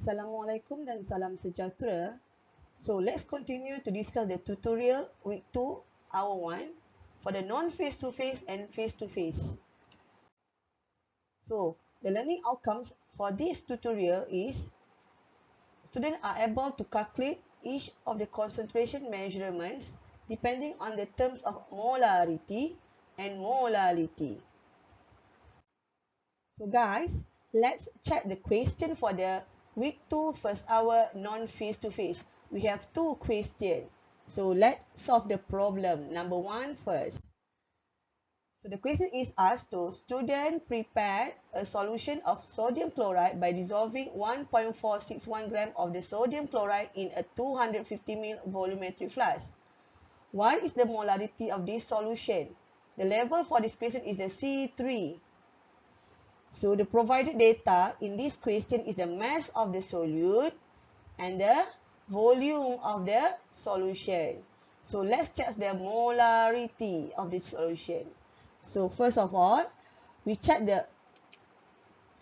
Assalamualaikum dan salam sejahtera. So let's continue to discuss the tutorial week 2 hour 1 for the non-face-to-face and face-to-face. So the learning outcomes for this tutorial is students are able to calculate each of the concentration measurements depending on the terms of molarity and molality. So guys, let's check the question for the week 2 first hour non-face-to-face. We have two questions. So let's solve the problem. Number 1 first. So the question is asked to student prepare a solution of sodium chloride by dissolving 1.461 gram of the sodium chloride in a 250 ml volumetric flask. What is the molarity of this solution? The level for this question is the C3. So the provided data in this question is the mass of the solute and the volume of the solution. So let's check the molarity of this solution. So first of all, we check the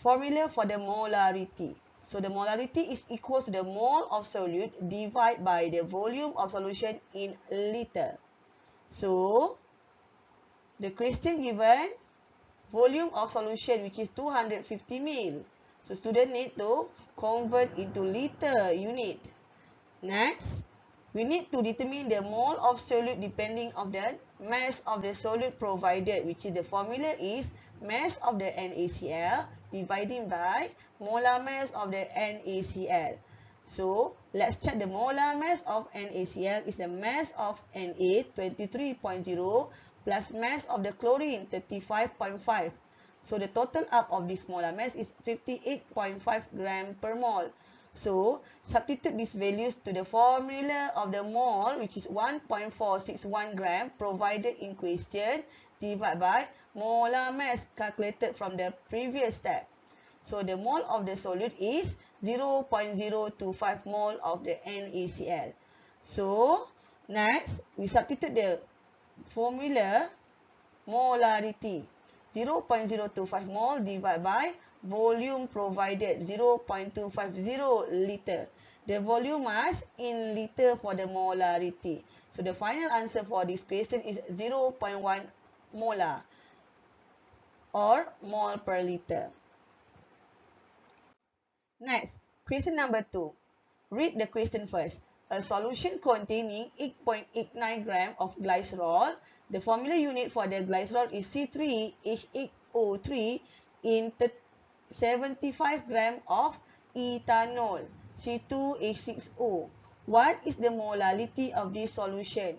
formula for the molarity. So the molarity is equal to the mole of solute divided by the volume of solution in liter. So the question given volume of solution which is 250 ml. So student need to convert into liter unit. Next, we need to determine the mole of solute depending on the mass of the solute provided, which is the formula is mass of the NaCl dividing by molar mass of the NaCl. So let's check the molar mass of NaCl is the mass of Na 23.0 plus mass of the chlorine 35.5. So the total up of this molar mass is 58.5 gram per mole. So substitute these values to the formula of the mole, which is 1.461 gram provided in question, divided by molar mass calculated from the previous step. So the mole of the solute is 0.025 mole of the NaCl. So next, we substitute the formula molarity 0.025 mole divided by volume provided 0.250 liter. The volume mass in liter for the molarity. So the final answer for this question is 0.1 molar or mole per liter. Next, question number 2. Read the question first. A solution containing 8.89 gram of glycerol. The formula unit for the glycerol is C3H8O3 in 75 gram of ethanol, C2H6O. What is the molality of this solution?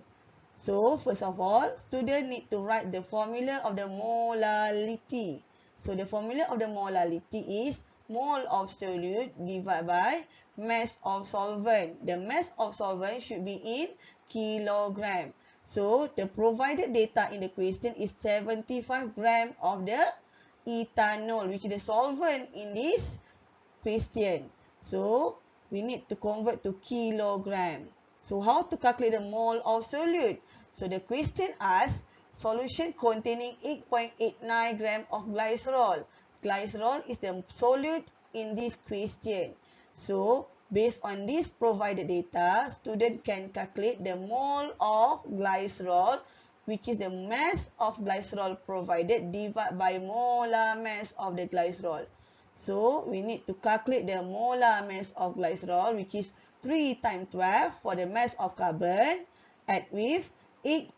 So, first of all, student need to write the formula of the molality. So, the formula of the molality is mole of solute divided by mass of solvent. The mass of solvent should be in kilogram. So, the provided data in the question is 75 gram of the ethanol, which is the solvent in this question. So, we need to convert to kilogram. So, how to calculate the mole of solute? So, the question asks solution containing 8.89 gram of glycerol. Glycerol is the solute in this question. So, based on this provided data, student can calculate the mole of glycerol, which is the mass of glycerol provided divided by molar mass of the glycerol. So, we need to calculate the molar mass of glycerol, which is 3 times 12 for the mass of carbon, add with 8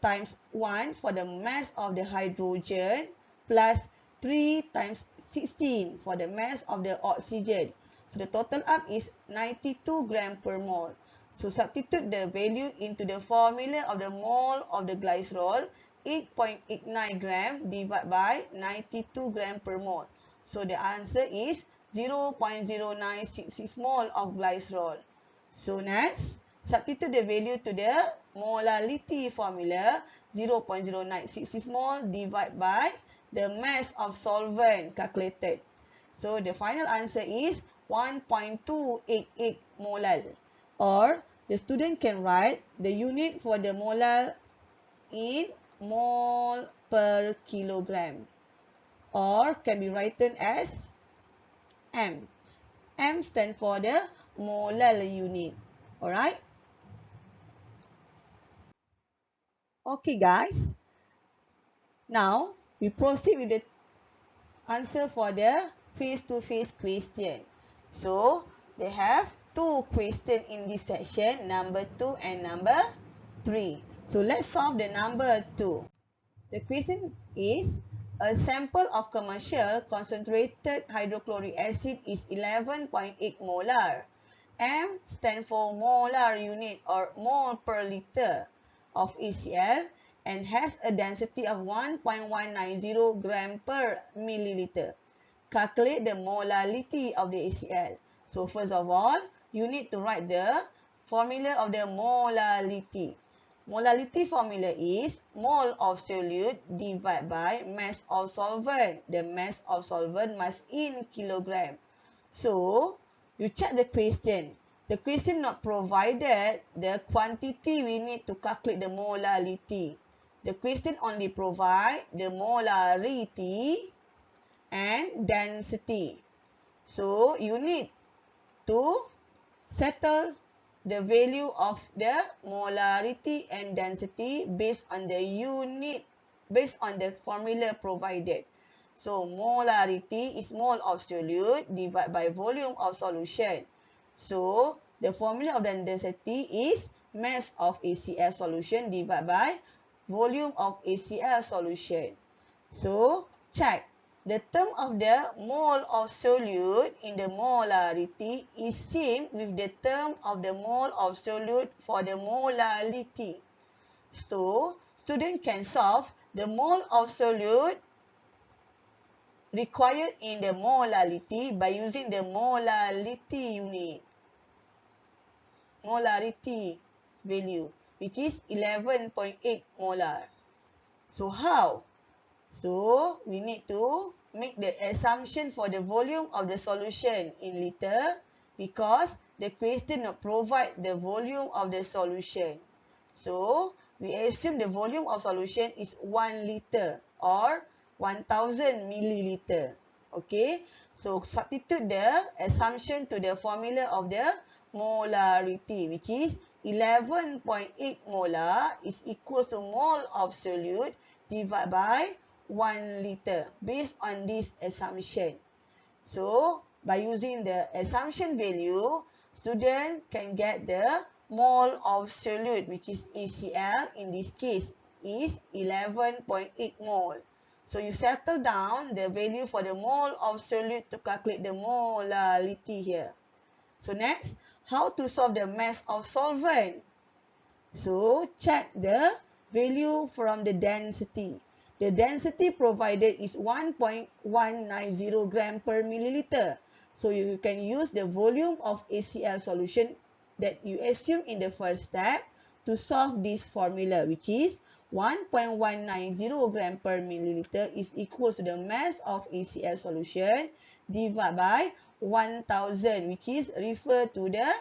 times 1 for the mass of the hydrogen, plus 3 times 16 for the mass of the oxygen. So the total up is 92 gram per mole. So substitute the value into the formula of the mole of the glycerol, 8.89 gram divided by 92 gram per mole. So the answer is 0.0966 mole of glycerol. So next, substitute the value to the molality formula, 0.0966 mole divided by the mass of solvent calculated. So the final answer is 1.288 molal. Or the student can write the unit for the molal in mole per kilogram. Or can be written as M. M stands for the molal unit. Alright? Okay guys. Now, we proceed with the answer for the face-to-face question. So, they have two questions in this section, number 2 and number 3. So, let's solve the number 2. The question is, a sample of commercial concentrated hydrochloric acid is 11.8 molar. M stands for molar unit or mole per liter of HCl and has a density of 1.190 gram per milliliter. Calculate the molality of the HCl. So first of all, you need to write the formula of the molality. Molality formula is mole of solute divided by mass of solvent. The mass of solvent must in kilogram. So, you check the question. The question not provided the quantity we need to calculate the molality. The question only provide the molarity and density. So, you need to settle the value of the molarity and density based on the unit, based on the formula provided. So, molarity is mole of solute divided by volume of solution. So, the formula of the density is mass of HCl solution divided by volume of HCl solution. So, check. The term of the mole of solute in the molarity is same with the term of the mole of solute for the molality. So, student can solve the mole of solute required in the molality by using the molality unit, molarity value, which is 11.8 molar. So, how? So, we need to make the assumption for the volume of the solution in liter because the question not provide the volume of the solution. So, we assume the volume of solution is 1 liter or 1000 milliliter. Okay, so substitute the assumption to the formula of the molarity, which is 11.8 molar is equals to mole of solute divided by 1 liter based on this assumption. So, by using the assumption value, student can get the mole of solute, which is HCl in this case is 11.8 mole. So, you settle down the value for the mole of solute to calculate the molality here. So, next, how to solve the mass of solvent? So, check the value from the density. The density provided is 1.190 gram per milliliter. So, you can use the volume of HCl solution that you assume in the first step to solve this formula, which is 1.190 gram per milliliter is equal to the mass of HCl solution divided by 1000, which is refer to the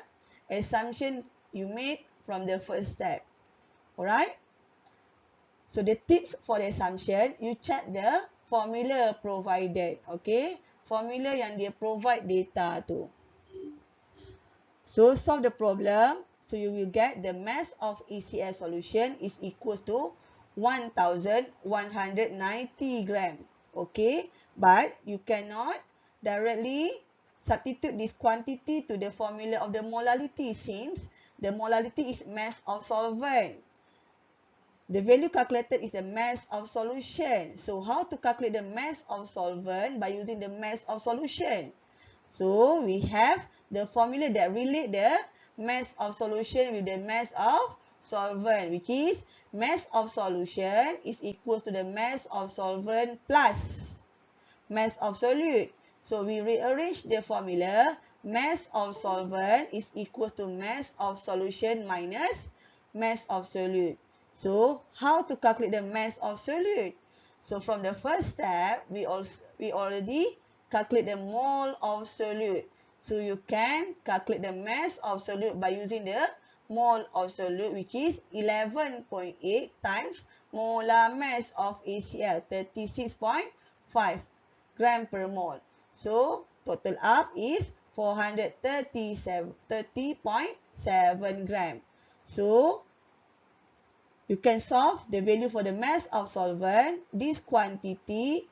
assumption you made from the first step. Alright? So, the tips for the assumption, you check the formula provided. Okay? Formula yang dia provide data tu. So, solve the problem. So, you will get the mass of HCl solution is equal to 1190 gram. Okay? But, you cannot directly substitute this quantity to the formula of the molality since the molality is mass of solvent. The value calculated is the mass of solution. So, how to calculate the mass of solvent by using the mass of solution? So, we have the formula that relate the mass of solution with the mass of solvent, which is mass of solution is equal to the mass of solvent plus mass of solute. So, we rearrange the formula. Mass of solvent is equal to mass of solution minus mass of solute. So, how to calculate the mass of solute? So, from the first step, we already calculate the mole of solute. So, you can calculate the mass of solute by using the mole of solute, which is 11.8 times molar mass of HCl, 36.5 gram per mole. So, total up is 430.7 gram. So, you can solve the value for the mass of solvent, this quantity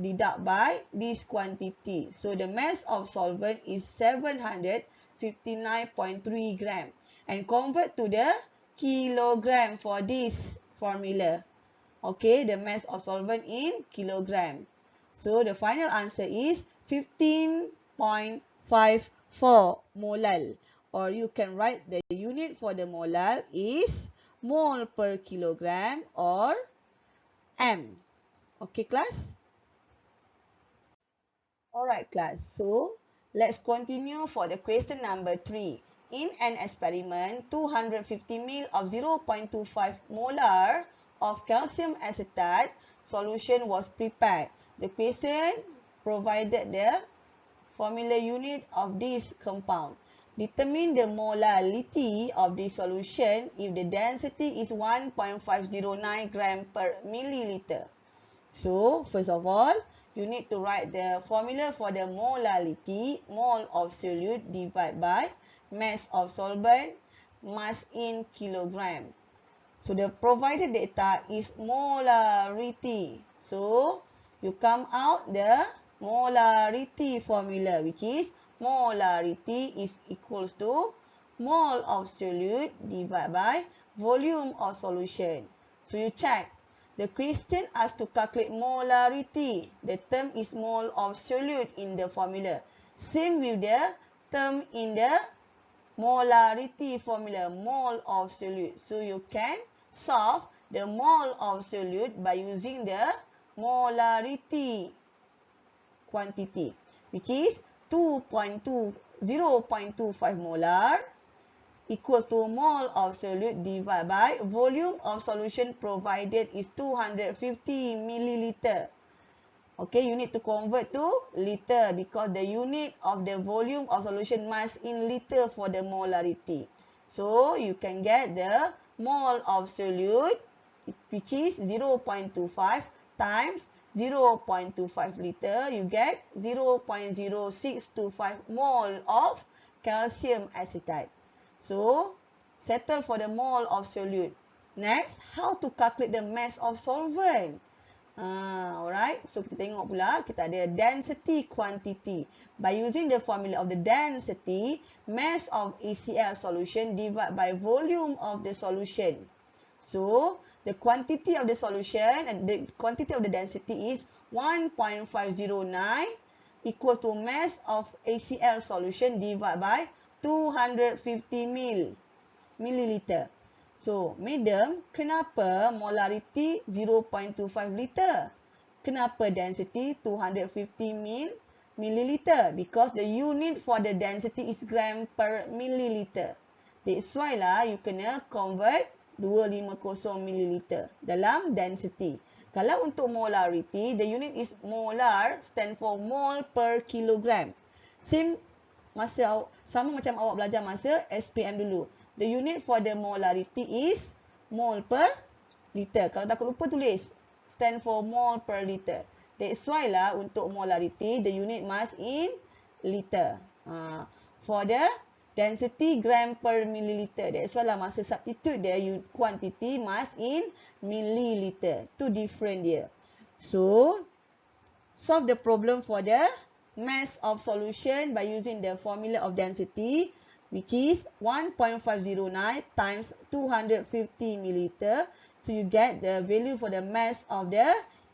deduct by this quantity. So, the mass of solvent is 759.3 gram. And convert to the kilogram for this formula. Okay, the mass of solvent in kilogram. So, the final answer is 15.54 molal. Or you can write the unit for the molal is mole per kilogram or M. Okay, class? Alright, class. So, let's continue for the question number 3. In an experiment, 250 ml of 0.25 molar of calcium acetate solution was prepared. The question provided the formula unit of this compound. Determine the molality of the solution if the density is 1.509 gram per milliliter. So, first of all, you need to write the formula for the molality, mole of solute divided by mass of solvent, mass in kilogram. So, the provided data is molarity. So, you come out the molarity formula, which is molarity is equals to mole of solute divided by volume of solution. So, you check. The question asks to calculate molarity. The term is mole of solute in the formula. Same with the term in the molarity formula, mole of solute. So you can solve the mole of solute by using the molarity quantity, which is 0.25 molar equals to mole of solute divided by volume of solution provided is 250 milliliter. Okay, you need to convert to liter because the unit of the volume of solution mass in liter for the molarity. So, you can get the mole of solute, which is 0.25 times 0.25 liter. You get 0.0625 mole of calcium acetate. So, settle for the mole of solute. Next, how to calculate the mass of solvent? Alright, so kita tengok pula, kita ada density quantity. By using the formula of the density, mass of ACl solution divided by volume of the solution. So, the quantity of the solution and the quantity of the density is 1.509 equal to mass of ACl solution divided by 250 milliliter. So, madam, kenapa molarity 0.25 liter? Kenapa density 250 milliliter? Because the unit for the density is gram per milliliter. That's why lah you kena convert 250 milliliter dalam density. Kalau untuk molarity, the unit is molar, stand for mole per kilogram. Sama macam awak belajar masa SPM dulu. The unit for the molarity is mole per liter. Kalau takut lupa tulis, stand for mole per liter. That's why lah untuk molarity, the unit mass in liter. For the density gram per milliliter. That's why lah masa substitute the quantity mass in milliliter. Two different dia. So, solve the problem for the mass of solution by using the formula of density, which is 1.509 times 250 milliliter. So, you get the value for the mass of the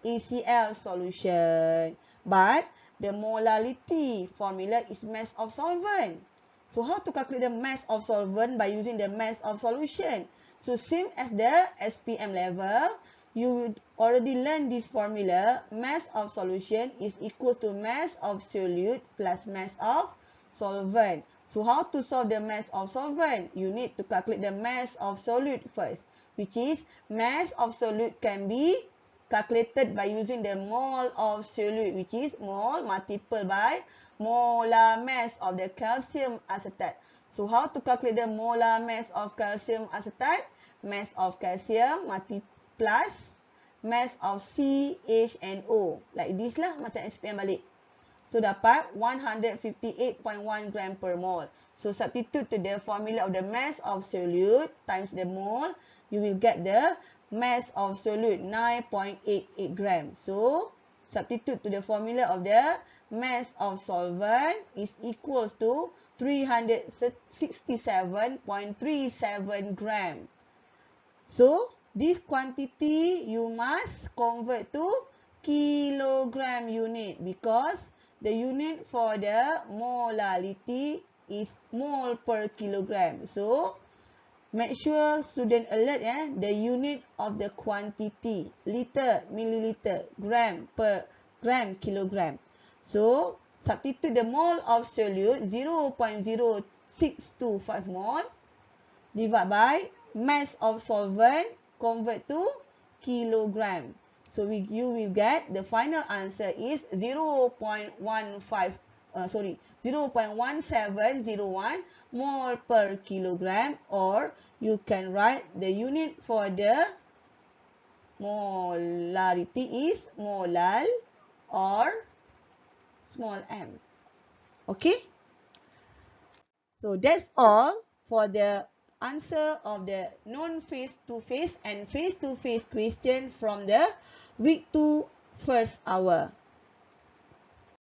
ACl solution. But, the molality formula is mass of solvent. So, how to calculate the mass of solvent by using the mass of solution? So, same as the SPM level, you already learned this formula. Mass of solution is equal to mass of solute plus mass of solvent. So, how to solve the mass of solvent? You need to calculate the mass of solute first, which is mass of solute can be calculated by using the mole of solute, which is mole multiplied by molar mass of the calcium acetate. So, how to calculate the molar mass of calcium acetate? Mass of calcium plus mass of CHNO. Like this lah, macam SPM balik. So dapat 158.1 gram per mole. So substitute to the formula of the mass of solute times the mole, you will get the mass of solute 9.88 grams. So substitute to the formula of the mass of solvent is equals to 367.37 gram. So this quantity you must convert to kilogram unit because the unit for the molality is mole per kilogram. So make sure student alert the unit of the quantity liter, milliliter, gram per gram, kilogram. So substitute the mole of solute 0.0625 mole divide by mass of solvent, convert to kilogram. So you will get the final answer is 0.1701 mole per kilogram, or you can write the unit for the molarity is molal or small m. Okay? So that's all for the answer of the non-face-to-face and face-to-face question from the week 2 first hour.